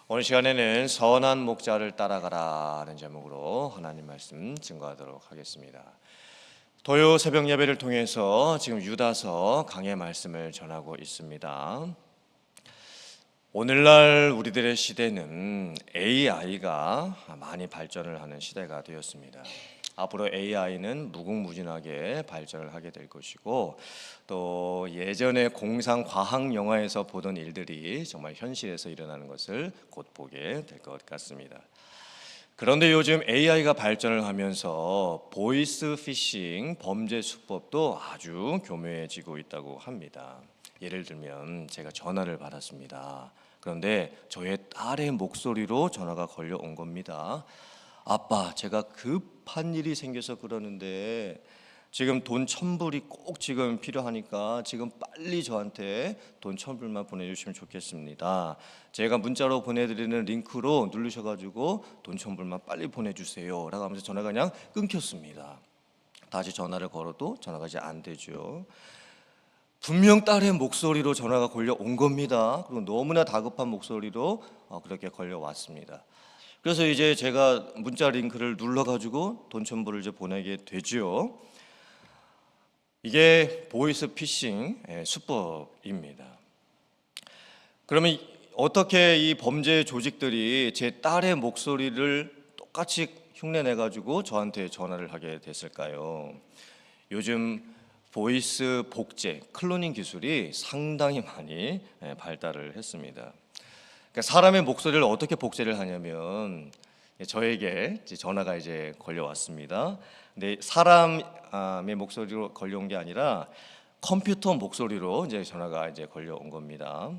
오늘 시간에는 선한 목자를 따라가라 하는 제목으로 하나님 말씀 증거하도록 하겠습니다. 토요 새벽 예배를 통해서 지금 유다서 강의 말씀을 전하고 있습니다. 오늘날 우리들의 시대는 AI가 많이 발전을 하는 시대가 되었습니다. 앞으로 AI는 무궁무진하게 발전을 하게 될 것이고, 또 예전에 공상 과학 영화에서 보던 일들이 정말 현실에서 일어나는 것을 곧 보게 될 것 같습니다. 그런데 요즘 AI가 발전을 하면서 보이스 피싱 범죄 수법도 아주 교묘해지고 있다고 합니다. 예를 들면 제가 전화를 받았습니다. 그런데 저의 딸의 목소리로 전화가 걸려온 겁니다. 아빠, 제가 급한 일이 생겨서 그러는데 지금 돈 1,000불이 꼭 지금 필요하니까 지금 빨리 저한테 돈 1,000불만 보내주시면 좋겠습니다. 제가 문자로 보내드리는 링크로 누르셔가지고 돈 1,000불만 빨리 보내주세요 라고 하면서 전화가 그냥 끊겼습니다. 다시 전화를 걸어도 전화가 이제 안 되죠. 분명 딸의 목소리로 전화가 걸려온 겁니다. 그리고 너무나 다급한 목소리로 그렇게 걸려왔습니다. 그래서 이제 제가 문자 링크를 눌러가지고 돈 1,000불을 이제 보내게 되죠. 이게 보이스 피싱 수법입니다. 그러면 어떻게 이 범죄 조직들이 제 딸의 목소리를 똑같이 흉내내가지고 저한테 전화를 하게 됐을까요? 요즘 보이스 복제, 클로닝 기술이 상당히 많이 발달을 했습니다. 그러니까 사람의 목소리를 어떻게 복제를 하냐면, 저에게 전화가 이제 걸려왔습니다. 근데 사람의 목소리로 걸려온 게 아니라 컴퓨터 목소리로 이제 전화가 이제 걸려온 겁니다.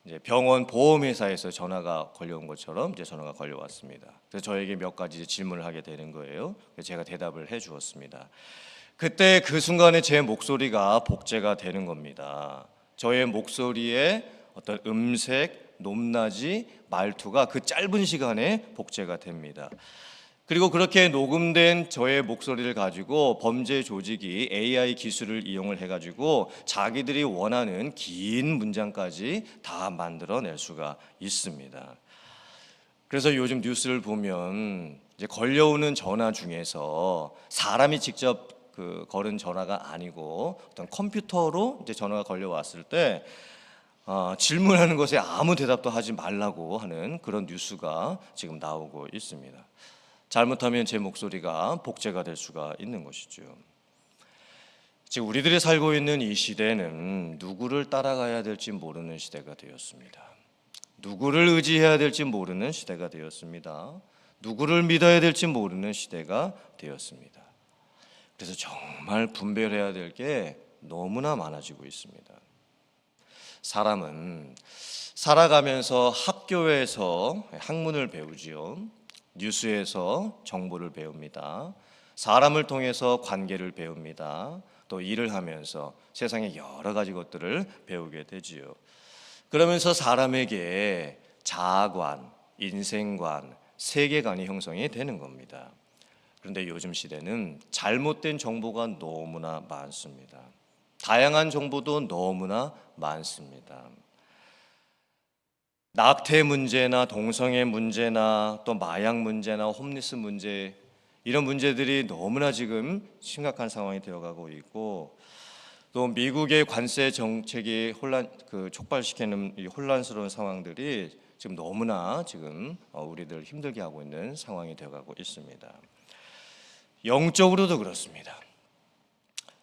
이제 병원 보험회사에서 전화가 걸려온 것처럼 이제 전화가 걸려왔습니다. 그래서 저에게 몇 가지 질문을 하게 되는 거예요. 그래서 제가 대답을 해 주었습니다. 그때 그 순간에 제 목소리가 복제가 되는 겁니다. 저의 목소리에 어떤 음색, 높낮이, 말투가 그 짧은 시간에 복제가 됩니다. 그리고 그렇게 녹음된 저의 목소리를 가지고 범죄 조직이 AI 기술을 이용을 해가지고 자기들이 원하는 긴 문장까지 다 만들어낼 수가 있습니다. 그래서 요즘 뉴스를 보면 이제 걸려오는 전화 중에서 사람이 직접 걸은 전화가 아니고 어떤 컴퓨터로 이제 전화가 걸려왔을 때 질문하는 것에 아무 대답도 하지 말라고 하는 그런 뉴스가 지금 나오고 있습니다. 잘못하면 제 목소리가 복제가 될 수가 있는 것이죠. 지금 우리들이 살고 있는 이 시대는 누구를 따라가야 될지 모르는 시대가 되었습니다. 누구를 의지해야 될지 모르는 시대가 되었습니다. 누구를 믿어야 될지 모르는 시대가 되었습니다. 그래서 정말 분별해야 될 게 너무나 많아지고 있습니다. 사람은 살아가면서 학교에서 학문을 배우지요. 뉴스에서 정보를 배웁니다. 사람을 통해서 관계를 배웁니다. 또 일을 하면서 세상의 여러 가지 것들을 배우게 되지요. 그러면서 사람에게 자아관, 인생관, 세계관이 형성이 되는 겁니다. 그런데 요즘 시대는 잘못된 정보가 너무나 많습니다. 다양한 정보도 너무나 많습니다. 낙태 문제나 동성애 문제나 또 마약 문제나 홈리스 문제, 이런 문제들이 너무나 지금 심각한 상황이 되어가고 있고, 또 미국의 관세 정책이 촉발시키는 이 혼란스러운 상황들이 지금 너무나 지금 우리들 힘들게 하고 있는 상황이 되어가고 있습니다. 영적으로도 그렇습니다.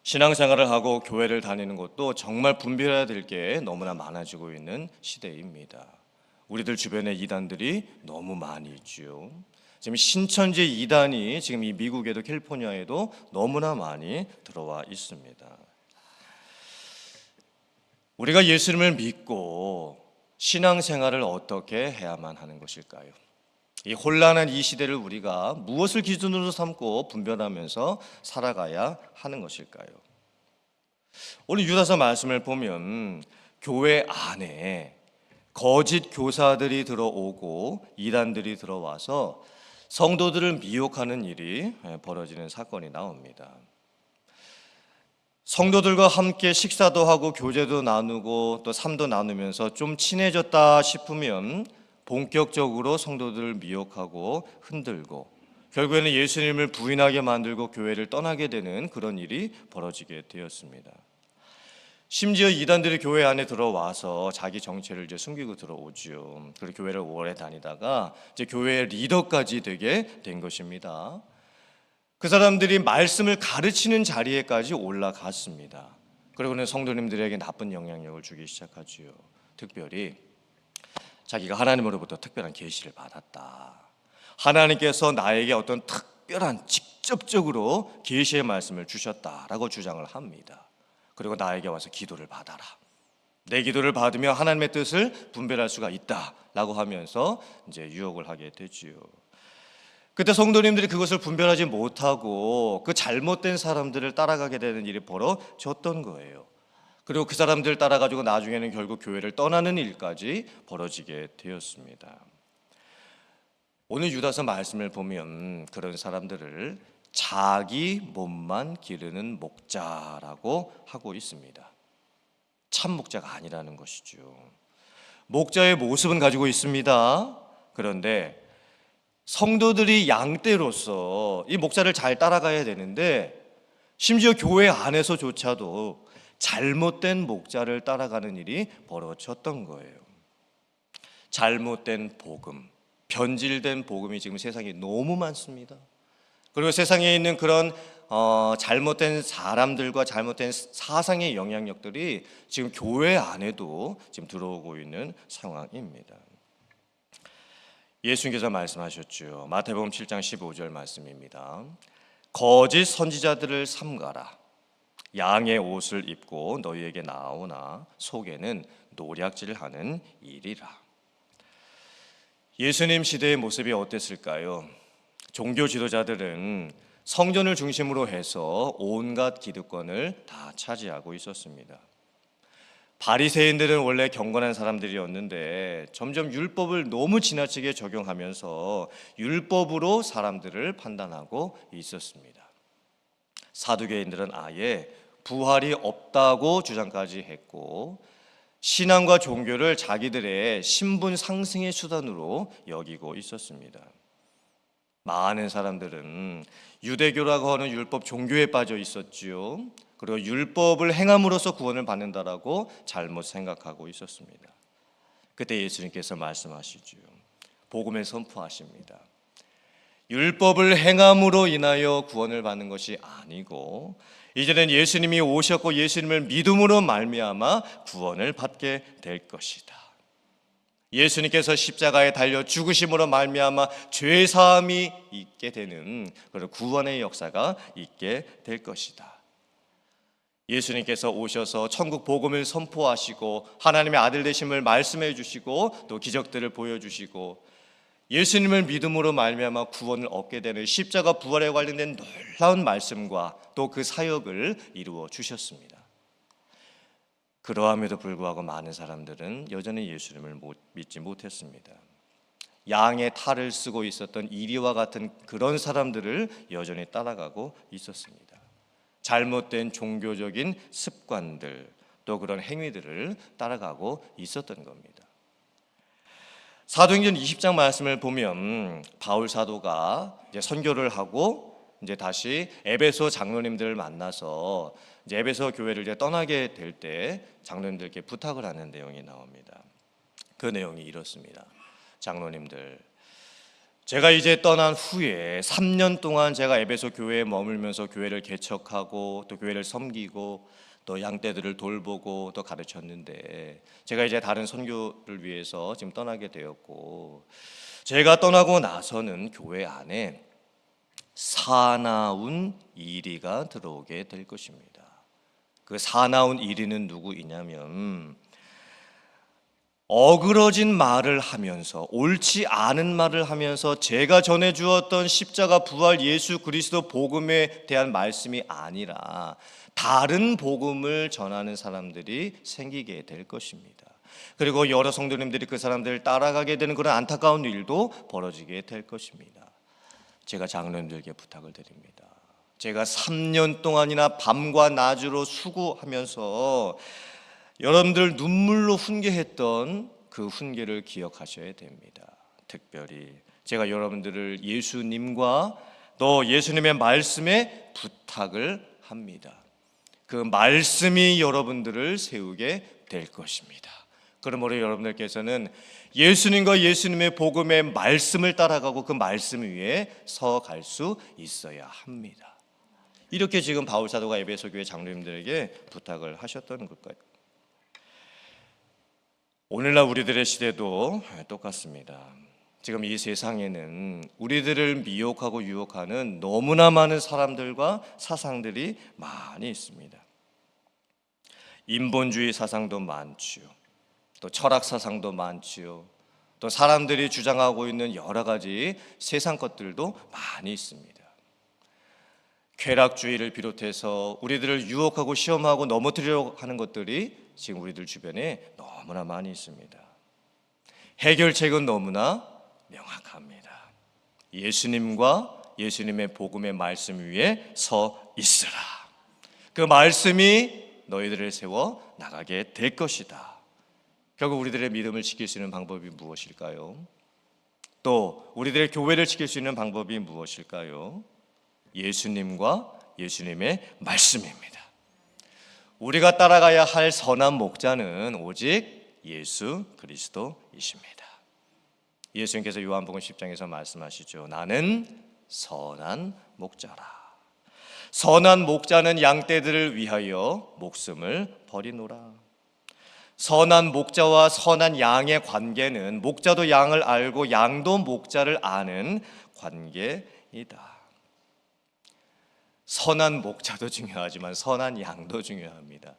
신앙생활을 하고 교회를 다니는 것도 정말 분별해야 될 게 너무나 많아지고 있는 시대입니다. 우리들 주변에 이단들이 너무 많이 있죠. 지금 신천지 이단이 지금 이 미국에도 캘리포니아에도 너무나 많이 들어와 있습니다. 우리가 예수님을 믿고 신앙생활을 어떻게 해야만 하는 것일까요? 이 혼란한 이 시대를 우리가 무엇을 기준으로 삼고 분별하면서 살아가야 하는 것일까요? 오늘 유다서 말씀을 보면 교회 안에 거짓 교사들이 들어오고 이단들이 들어와서 성도들을 미혹하는 일이 벌어지는 사건이 나옵니다. 성도들과 함께 식사도 하고 교제도 나누고 또 삶도 나누면서 좀 친해졌다 싶으면 본격적으로 성도들을 미혹하고 흔들고 결국에는 예수님을 부인하게 만들고 교회를 떠나게 되는 그런 일이 벌어지게 되었습니다. 심지어 이단들이 교회 안에 들어와서 자기 정체를 이제 숨기고 들어오죠. 그리고 교회를 오래 다니다가 이제 교회의 리더까지 되게 된 것입니다. 그 사람들이 말씀을 가르치는 자리에까지 올라갔습니다. 그리고는 성도님들에게 나쁜 영향력을 주기 시작하지요. 특별히 자기가 하나님으로부터 특별한 계시를 받았다. 하나님께서 나에게 어떤 특별한 직접적으로 계시의 말씀을 주셨다라고 주장을 합니다. 그리고 나에게 와서 기도를 받아라. 내 기도를 받으며 하나님의 뜻을 분별할 수가 있다라고 하면서 이제 유혹을 하게 되지요. 그때 성도님들이 그것을 분별하지 못하고 그 잘못된 사람들을 따라가게 되는 일이 벌어졌던 거예요. 그리고 그 사람들 따라가지고 나중에는 결국 교회를 떠나는 일까지 벌어지게 되었습니다. 오늘 유다서 말씀을 보면 그런 사람들을 자기 몸만 기르는 목자라고 하고 있습니다. 참 목자가 아니라는 것이죠. 목자의 모습은 가지고 있습니다. 그런데 성도들이 양떼로서 이 목자를 잘 따라가야 되는데 심지어 교회 안에서조차도 잘못된 목자를 따라가는 일이 벌어졌던 거예요. 잘못된 복음, 변질된 복음이 지금 세상에 너무 많습니다. 그리고 세상에 있는 그런 잘못된 사람들과 잘못된 사상의 영향력들이 지금 교회 안에도 지금 들어오고 있는 상황입니다. 예수님께서 말씀하셨죠. 마태복음 7장 15절 말씀입니다. 거짓 선지자들을 삼가라. 양의 옷을 입고 너희에게 나오나 속에는 노략질하는 일이라. 예수님 시대의 모습이 어땠을까요? 종교 지도자들은 성전을 중심으로 해서 온갖 기득권을 다 차지하고 있었습니다. 바리새인들은 원래 경건한 사람들이었는데 점점 율법을 너무 지나치게 적용하면서 율법으로 사람들을 판단하고 있었습니다. 사두개인들은 아예 부활이 없다고 주장까지 했고 신앙과 종교를 자기들의 신분 상승의 수단으로 여기고 있었습니다. 많은 사람들은 유대교라고 하는 율법 종교에 빠져 있었지요. 그리고 율법을 행함으로써 구원을 받는다라고 잘못 생각하고 있었습니다. 그때 예수님께서 말씀하시지요. 복음을 선포하십니다. 율법을 행함으로 인하여 구원을 받는 것이 아니고 이제는 예수님이 오셨고 예수님을 믿음으로 말미암아 구원을 받게 될 것이다. 예수님께서 십자가에 달려 죽으심으로 말미암아 죄 사함이 있게 되는 그런 구원의 역사가 있게 될 것이다. 예수님께서 오셔서 천국 복음을 선포하시고 하나님의 아들 되심을 말씀해 주시고 또 기적들을 보여주시고 예수님을 믿음으로 말미암아 구원을 얻게 되는 십자가 부활에 관련된 놀라운 말씀과 또 그 사역을 이루어 주셨습니다. 그러함에도 불구하고 많은 사람들은 여전히 예수님을 믿지 못했습니다. 양의 탈을 쓰고 있었던 이리와 같은 그런 사람들을 여전히 따라가고 있었습니다. 잘못된 종교적인 습관들 또 그런 행위들을 따라가고 있었던 겁니다. 사도행전 20장 말씀을 보면 바울 사도가 이제 선교를 하고 이제 다시 에베소 장로님들을 만나서 이제 에베소 교회를 이제 떠나게 될 때 장로님들께 부탁을 하는 내용이 나옵니다. 그 내용이 이렇습니다. 장로님들, 제가 이제 떠난 후에 3년 동안 제가 에베소 교회에 머물면서 교회를 개척하고 또 교회를 섬기고 또 양떼들을 돌보고 또 가르쳤는데 제가 이제 다른 선교를 위해서 지금 떠나게 되었고 제가 떠나고 나서는 교회 안에 사나운 이리가 들어오게 될 것입니다. 그 사나운 이리는 누구이냐면 어그러진 말을 하면서 옳지 않은 말을 하면서 제가 전해주었던 십자가 부활 예수 그리스도 복음에 대한 말씀이 아니라 다른 복음을 전하는 사람들이 생기게 될 것입니다. 그리고 여러 성도님들이 그 사람들을 따라가게 되는 그런 안타까운 일도 벌어지게 될 것입니다. 제가 장로님들께 부탁을 드립니다. 제가 3년 동안이나 밤과 낮으로 수고하면서 여러분들 눈물로 훈계했던 그 훈계를 기억하셔야 됩니다. 특별히 제가 여러분들을 예수님과 또 예수님의 말씀에 부탁을 합니다. 그 말씀이 여러분들을 세우게 될 것입니다. 그러므로 여러분들께서는 예수님과 예수님의 복음의 말씀을 따라가고 그 말씀 위에 서 갈 수 있어야 합니다. 이렇게 지금 바울 사도가 에베소 교회 장로님들에게 부탁을 하셨던 걸까요? 오늘날 우리들의 시대도 똑같습니다. 지금 이 세상에는 우리들을 미혹하고 유혹하는 너무나 많은 사람들과 사상들이 많이 있습니다. 인본주의 사상도 많지요. 또 철학 사상도 많지요. 또 사람들이 주장하고 있는 여러 가지 세상 것들도 많이 있습니다. 쾌락주의를 비롯해서 우리들을 유혹하고 시험하고 넘어뜨리려고 하는 것들이 지금 우리들 주변에 너무나 많이 있습니다. 해결책은 너무나 명확합니다. 예수님과 예수님의 복음의 말씀 위에 서 있으라. 그 말씀이 너희들을 세워 나가게 될 것이다. 결국 우리들의 믿음을 지킬 수 있는 방법이 무엇일까요? 또 우리들의 교회를 지킬 수 있는 방법이 무엇일까요? 예수님과 예수님의 말씀입니다. 우리가 따라가야 할 선한 목자는 오직 예수 그리스도이십니다. 예수님께서 요한복음 10장에서 말씀하시죠. 나는 선한 목자라. 선한 목자는 양떼들을 위하여 목숨을 버리노라. 선한 목자와 선한 양의 관계는 목자도 양을 알고 양도 목자를 아는 관계이다. 선한 목자도 중요하지만 선한 양도 중요합니다.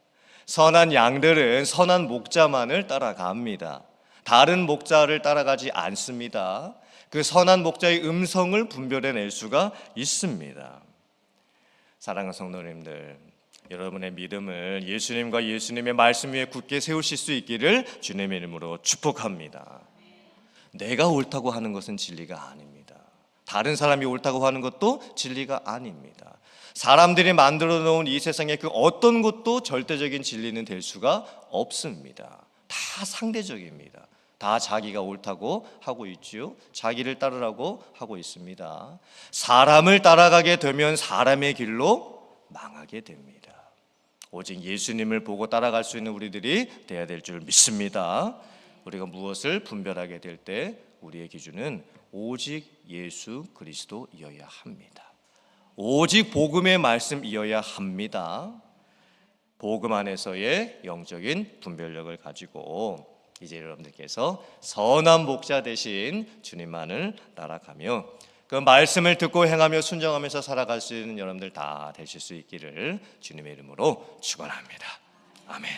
선한 양들은 선한 목자만을 따라갑니다. 다른 목자를 따라가지 않습니다. 그 선한 목자의 음성을 분별해낼 수가 있습니다. 사랑하는 성도님들, 여러분의 믿음을 예수님과 예수님의 말씀 위에 굳게 세우실 수 있기를 주님의 이름으로 축복합니다. 내가 옳다고 하는 것은 진리가 아닙니다. 다른 사람이 옳다고 하는 것도 진리가 아닙니다. 사람들이 만들어 놓은 이 세상의 그 어떤 것도 절대적인 진리는 될 수가 없습니다. 다 상대적입니다. 다 자기가 옳다고 하고 있지요. 자기를 따르라고 하고 있습니다. 사람을 따라가게 되면 사람의 길로 망하게 됩니다. 오직 예수님을 보고 따라갈 수 있는 우리들이 되어야 될 줄 믿습니다. 우리가 무엇을 분별하게 될 때 우리의 기준은 오직 예수 그리스도이어야 합니다. 오직 복음의 말씀이어야 합니다. 복음 안에서의 영적인 분별력을 가지고 이제 여러분들께서 선한 목자 대신 주님만을 따라가며 그 말씀을 듣고 행하며 순종하면서 살아갈 수 있는 여러분들 다 되실 수 있기를 주님의 이름으로 축원합니다. 아멘.